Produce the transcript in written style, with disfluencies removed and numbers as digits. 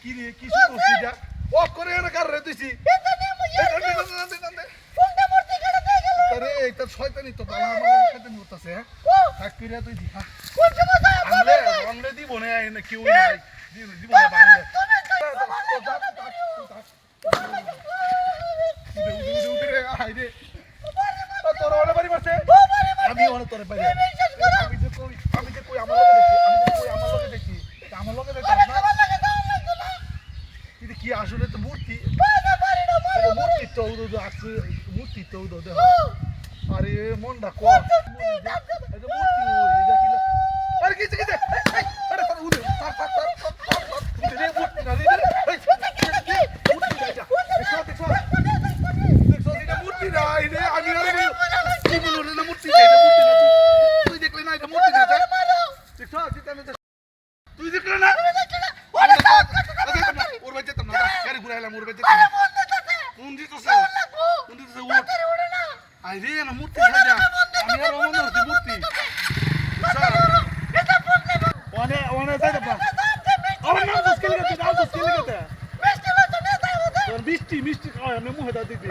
কি রে কি শুরু হচ্ছে এটা ও করে না কার রে তুইছি আরে এটা শয়তানি তো বালা আমার সাথে নিউতাছে থাক কইরা তুই দি আনলে রংলে দিব না না কেউ নাই দিব না বাংলা তোর ওরে বাড়ি মারছে আমি ওরে তোরে বাড়ি আমি যে কই আমার লগে দেখি আমার লগে দেখি এটা কি আসলে তো মূর্তি মূর্তি তো দেখো আরে মনটা কো এটা মূর্তি এটা কি আরে কিছু কিছু আরে তোর উদে রে মূর্তি না রে মূর্তি এটা দেখো এটা মূর্তি না এটা আমি আরে কি বললো না মূর্তি এটা মূর্তি না তুই দেখলে না এটা মূর্তি না দেখো তুই দেখলে না ওর বাচ্চা তো না গাড়ি ঘুরাইলাম ওর বাচ্চা কোন দিতেছে উঠ আই রে না মূর্তি সাজা আমি আর মনে হচ্ছে মূর্তি ওনে যাই দা আমার নাম তো স্কেল গেতে তোর বৃষ্টি মিষ্টি খাওয়া আমি মুহে দা দিবি